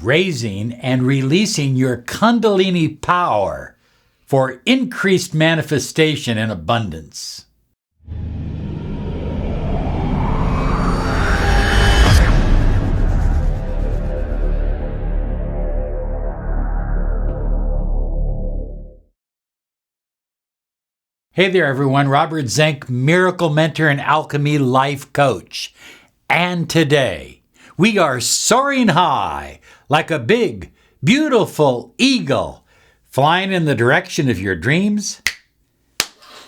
raising and releasing your Kundalini power for increased manifestation and abundance. Hey there, everyone. Robert Zink, Miracle Mentor and Alchemy Life Coach. And today, we are soaring high like a big, beautiful eagle, flying in the direction of your dreams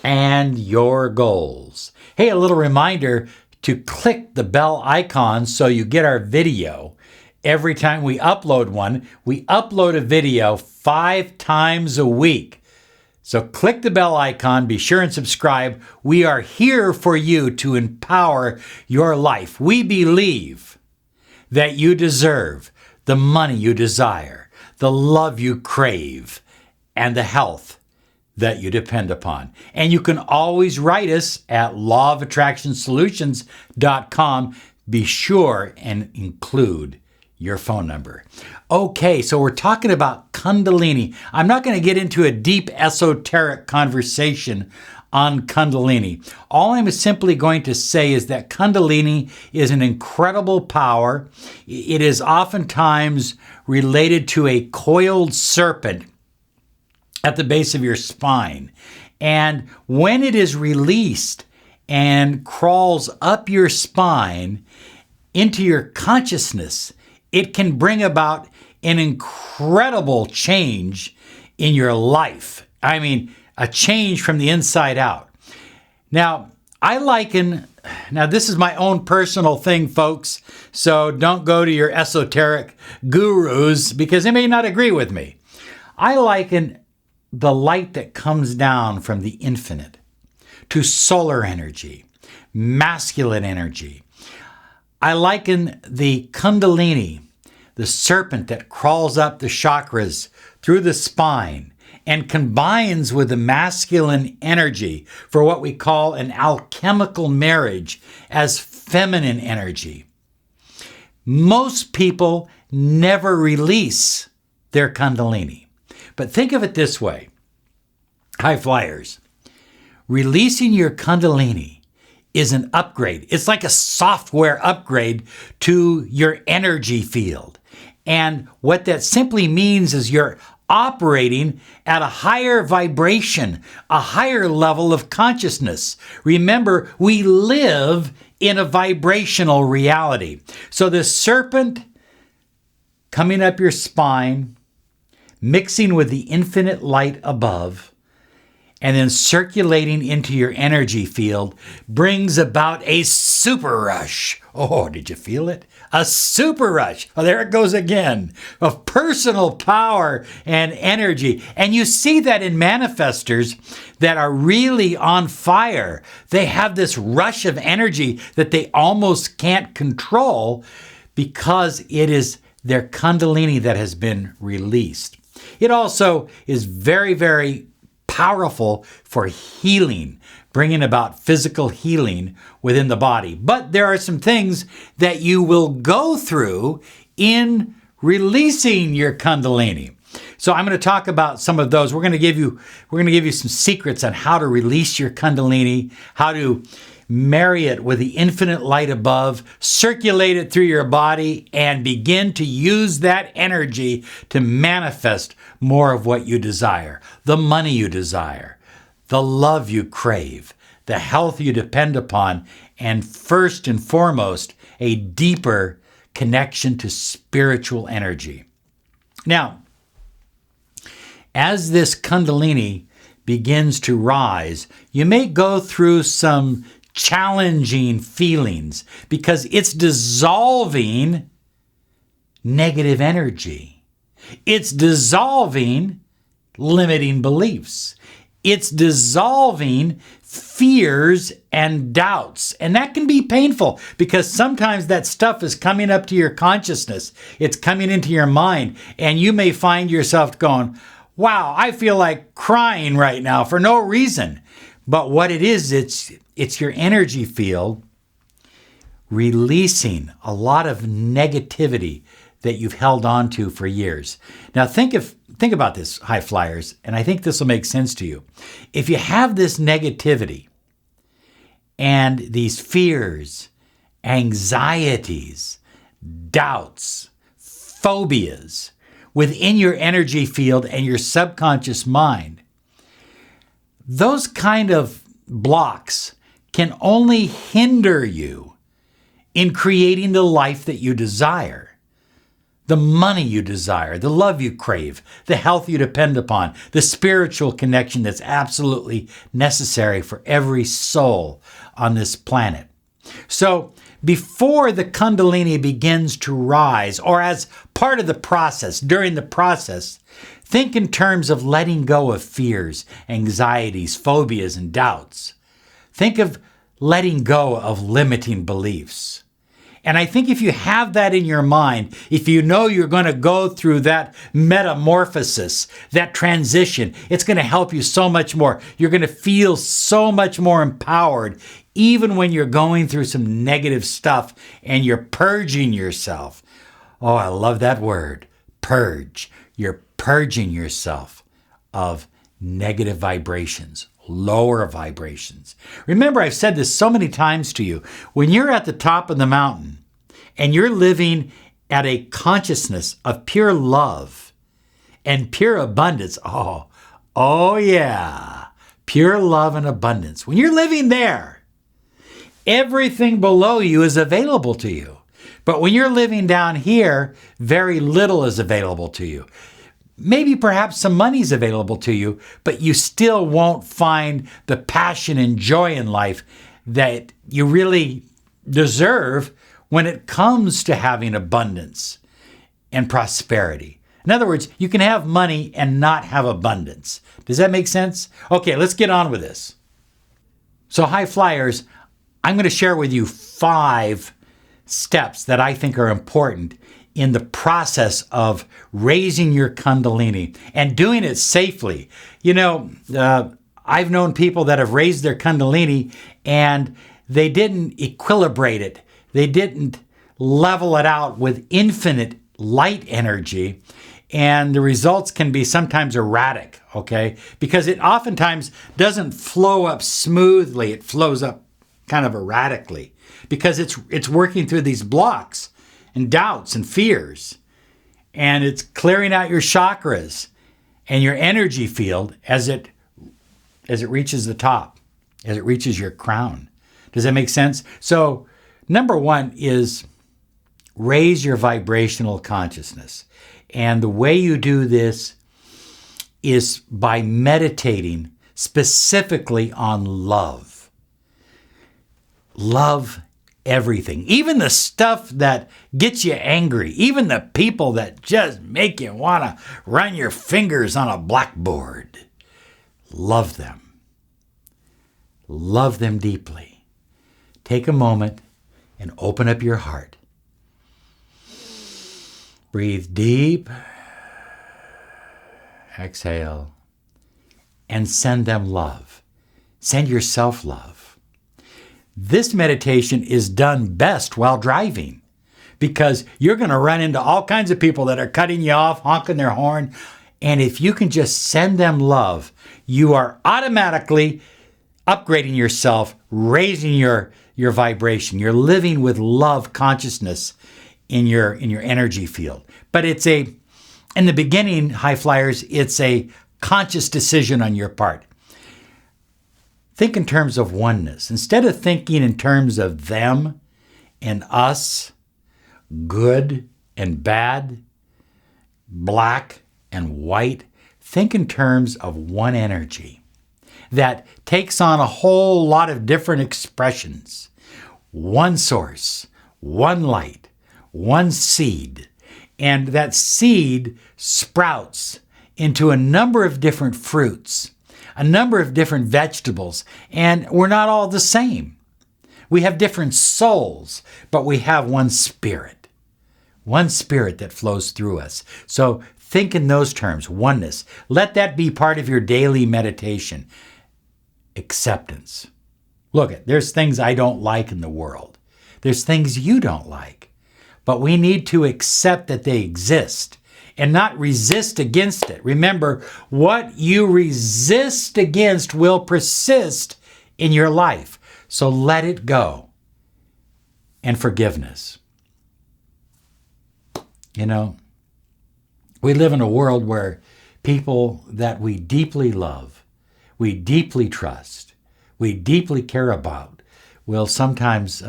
and your goals. Hey, a little reminder to click the bell icon so you get our video. Every time we upload one, we upload a video 5 times a week. So click the bell icon, be sure and subscribe. We are here for you to empower your life. We believe that you deserve the money you desire, the love you crave, and the health that you depend upon. And you can always write us at lawofattractionsolutions.com. Be sure and include your phone number. Okay, so we're talking about Kundalini. I'm not going to get into a deep esoteric conversation on Kundalini. All I'm simply going to say is that Kundalini is an incredible power. It is oftentimes related to a coiled serpent at the base of your spine. And when it is released and crawls up your spine into your consciousness, it can bring about an incredible change in your life. I mean, a change from the inside out. Now, this is my own personal thing, folks, so don't go to your esoteric gurus because they may not agree with me. I liken the light that comes down from the infinite to solar energy, masculine energy. I liken the Kundalini, the serpent that crawls up the chakras through the spine and combines with the masculine energy for what we call an alchemical marriage as feminine energy. Most people never release their Kundalini. But think of it this way, high flyers. Releasing your Kundalini is an upgrade. It's like a software upgrade to your energy field. And what that simply means is you're operating at a higher vibration, a higher level of consciousness. Remember, we live in a vibrational reality. So this serpent coming up your spine, mixing with the infinite light above, and then circulating into your energy field brings about a super rush. Oh, did you feel it? A super rush. Oh, there it goes again, of personal power and energy. And you see that in manifestors that are really on fire. They have this rush of energy that they almost can't control because it is their Kundalini that has been released. It also is very, very powerful for healing, bringing about physical healing within the body. But there are some things that you will go through in releasing your Kundalini. So I'm going to talk about some of those. We're going to give you some secrets on how to release your Kundalini, how to marry it with the infinite light above, circulate it through your body, and begin to use that energy to manifest more of what you desire, the money you desire, the love you crave, the health you depend upon, and first and foremost, a deeper connection to spiritual energy. Now, as this Kundalini begins to rise, you may go through some challenging feelings because it's dissolving negative energy. It's dissolving limiting beliefs. It's dissolving fears and doubts. And that can be painful because sometimes that stuff is coming up to your consciousness. It's coming into your mind, and you may find yourself going, wow, I feel like crying right now for no reason. But what it is, it's your energy field releasing a lot of negativity that you've held on to for years. Now think about this, high flyers, and I think this will make sense to you. If you have this negativity and these fears, anxieties, doubts, phobias within your energy field and your subconscious mind, those kind of blocks can only hinder you in creating the life that you desire, the money you desire, the love you crave, the health you depend upon, the spiritual connection that's absolutely necessary for every soul on this planet. So before the Kundalini begins to rise, or as part of the process, during the process, think in terms of letting go of fears, anxieties, phobias, and doubts. Think of letting go of limiting beliefs. And I think if you have that in your mind, if you know you're going to go through that metamorphosis, that transition, it's going to help you so much more. You're going to feel so much more empowered, even when you're going through some negative stuff and you're purging yourself. Oh, I love that word, purge. You're purging yourself of negative vibrations, lower vibrations. Remember, I've said this so many times to you. When you're at the top of the mountain and you're living at a consciousness of pure love and pure abundance, oh yeah, pure love and abundance. When you're living there, everything below you is available to you. But when you're living down here, very little is available to you. Maybe perhaps some money's available to you, but you still won't find the passion and joy in life that you really deserve when it comes to having abundance and prosperity. In other words, you can have money and not have abundance. Does that make sense? Okay, let's get on with this. So high flyers, I'm going to share with you 5 steps that I think are important in the process of raising your Kundalini and doing it safely. You know, I've known people that have raised their Kundalini and they didn't equilibrate it. They didn't level it out with infinite light energy. And the results can be sometimes erratic, okay? Because it oftentimes doesn't flow up smoothly. It flows up kind of erratically because it's working through these blocks and doubts and fears. And it's clearing out your chakras and your energy field as it reaches the top, as it reaches your crown. Does that make sense? So number 1 is raise your vibrational consciousness. And the way you do this is by meditating specifically on love. Love everything, even the stuff that gets you angry, even the people that just make you want to run your fingers on a blackboard. Love them. Love them deeply. Take a moment and open up your heart. Breathe deep. Exhale. And send them love. Send yourself love. This meditation is done best while driving because you're going to run into all kinds of people that are cutting you off, honking their horn. And if you can just send them love, you are automatically upgrading yourself, raising your vibration. You're living with love consciousness in your energy field. But in the beginning, high flyers, it's a conscious decision on your part. Think in terms of oneness. Instead of thinking in terms of them and us, good and bad, black and white, think in terms of one energy that takes on a whole lot of different expressions. One source, one light, one seed. And that seed sprouts into a number of different fruits, a number of different vegetables, and we're not all the same. We have different souls, but we have one spirit that flows through us. So think in those terms, oneness. Let that be part of your daily meditation. Acceptance. Look, there's things I don't like in the world. There's things you don't like. but we need to accept that they exist and not resist against it. Remember, what you resist against will persist in your life. So let it go. And forgiveness. You know, we live in a world where people that we deeply love, we deeply trust, we deeply care about, will sometimes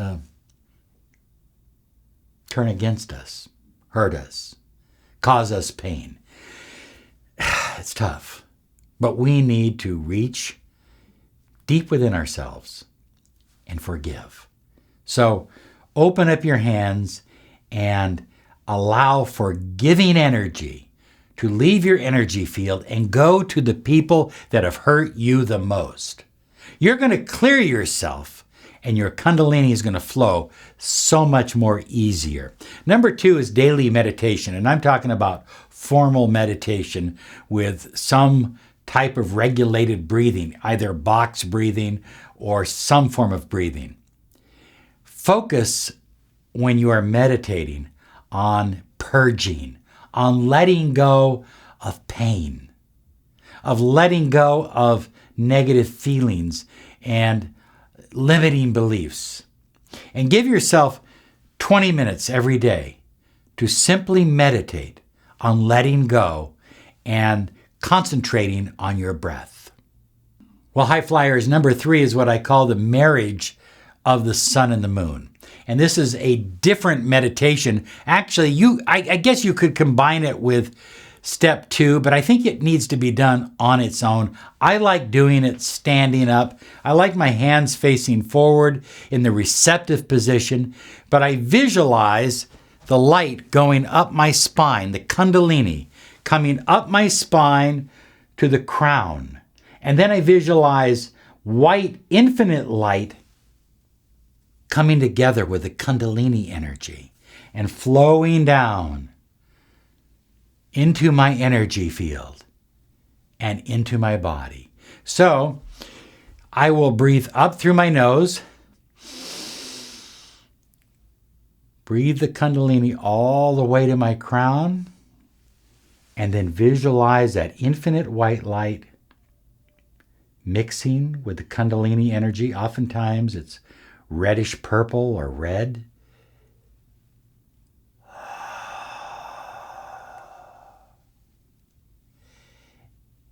turn against us, hurt us, cause us pain. It's tough, but we need to reach deep within ourselves and forgive. So open up your hands and allow forgiving energy to leave your energy field and go to the people that have hurt you the most. You're going to clear yourself and your Kundalini is going to flow so much more easier. Number 2 is daily meditation. And I'm talking about formal meditation with some type of regulated breathing, either box breathing or some form of breathing. Focus when you are meditating on purging, on letting go of pain, of letting go of negative feelings and limiting beliefs. And give yourself 20 minutes every day to simply meditate on letting go and concentrating on your breath. Well, high flyers, number 3 is what I call the marriage of the sun and the moon. And this is a different meditation. Actually, I guess you could combine it with step 2, but I think it needs to be done on its own. I like doing it standing up. I like my hands facing forward in the receptive position, but I visualize the light going up my spine, the Kundalini, coming up my spine to the crown. And then I visualize white, infinite light coming together with the Kundalini energy and flowing down into my energy field and into my body. So I will breathe up through my nose, breathe the Kundalini all the way to my crown, and then visualize that infinite white light mixing with the Kundalini energy. Oftentimes it's reddish purple or red.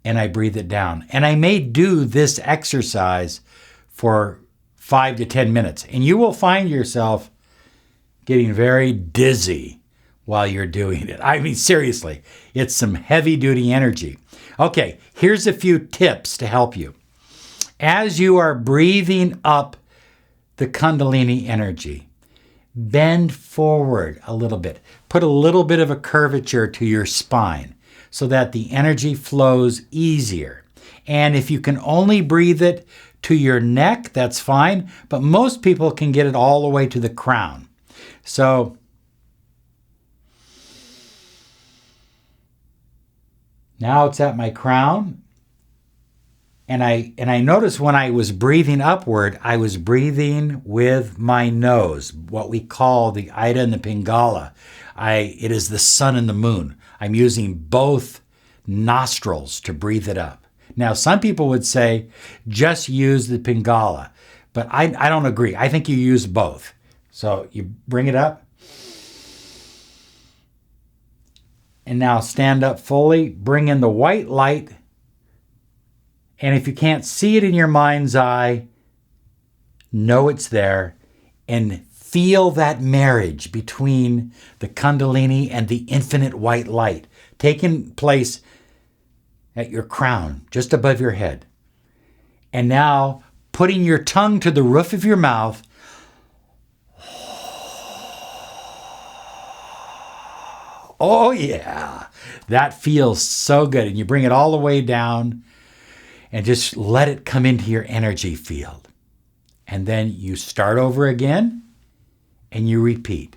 And I breathe it down. And I may do this exercise for 5 to 10 minutes. And you will find yourself getting very dizzy while you're doing it. I mean, seriously, it's some heavy duty energy. Okay, here's a few tips to help you. As you are breathing up the Kundalini energy, bend forward a little bit. Put a little bit of a curvature to your spine so that the energy flows easier. And if you can only breathe it to your neck, that's fine, but most people can get it all the way to the crown. So now it's at my crown. And I noticed when I was breathing upward, I was breathing with my nose, what we call the Ida and the Pingala. It is the sun and the moon. I'm using both nostrils to breathe it up. Now, some people would say just use the Pingala, but I don't agree. I think you use both. So you bring it up. And now stand up fully, bring in the white light. And if you can't see it in your mind's eye, know it's there and feel that marriage between the Kundalini and the infinite white light taking place at your crown, just above your head. And now putting your tongue to the roof of your mouth. Oh yeah, that feels so good. And you bring it all the way down and just let it come into your energy field. And then you start over again and you repeat.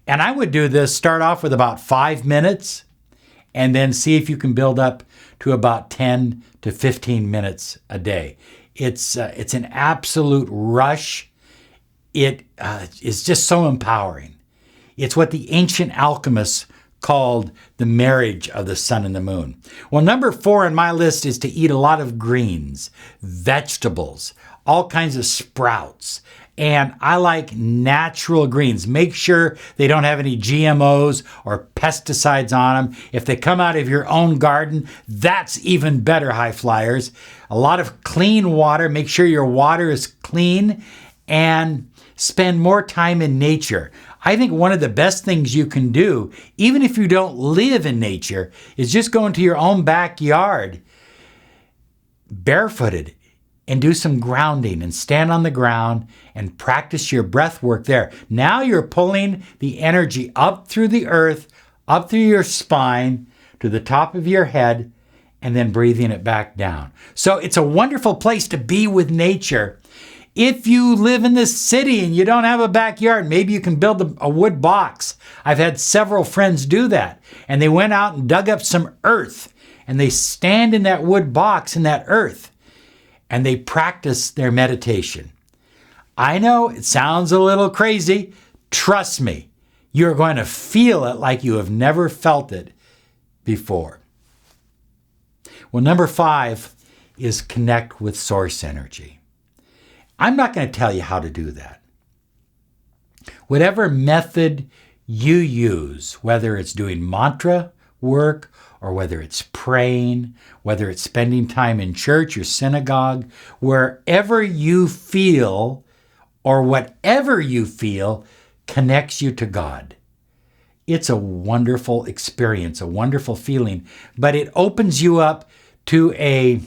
And I would do this, start off with about 5 minutes and then see if you can build up to about 10 to 15 minutes a day. It's an absolute rush. It is just so empowering. It's what the ancient alchemists called the marriage of the sun and the moon. Well, number 4 on my list is to eat a lot of greens, vegetables, all kinds of sprouts. And I like natural greens. Make sure they don't have any GMOs or pesticides on them. If they come out of your own garden, that's even better, high flyers. A lot of clean water. Make sure your water is clean, and spend more time in nature. I think one of the best things you can do, even if you don't live in nature, is just go into your own backyard barefooted and do some grounding and stand on the ground and practice your breath work there. Now you're pulling the energy up through the earth, up through your spine, to the top of your head, and then breathing it back down. So it's a wonderful place to be with nature. If you live in the city and you don't have a backyard, maybe you can build a wood box. I've had several friends do that. And they went out and dug up some earth, and they stand in that wood box in that earth, and they practice their meditation. I know it sounds a little crazy. Trust me, you're going to feel it like you have never felt it before. Well, number 5 is connect with source energy. I'm not going to tell you how to do that. Whatever method you use, whether it's doing mantra work or whether it's praying, whether it's spending time in church or synagogue, wherever you feel or whatever you feel connects you to God. It's a wonderful experience, a wonderful feeling, but it opens you up to a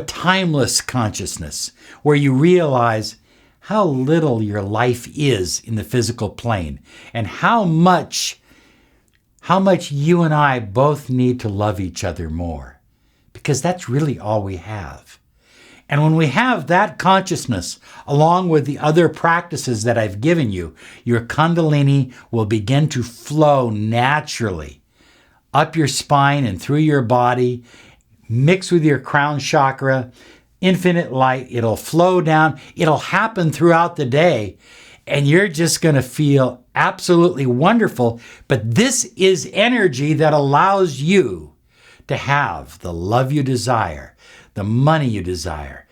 timeless consciousness where you realize how little your life is in the physical plane and how much you and I both need to love each other more, because that's really all we have. And when we have that consciousness, along with the other practices that I've given you, your Kundalini will begin to flow naturally up your spine and through your body, mix with your crown chakra, infinite light. It'll flow down. It'll happen throughout the day. And you're just going to feel absolutely wonderful. But this is energy that allows you to have the love you desire, the money you desire,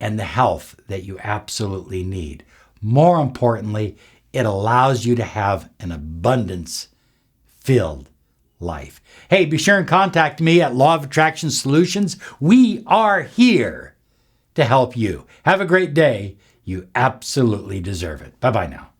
and the health that you absolutely need. More importantly, it allows you to have an abundance-filled life. Hey, be sure and contact me at Law of Attraction Solutions. We are here to help you. Have a great day. You absolutely deserve it. Bye-bye now.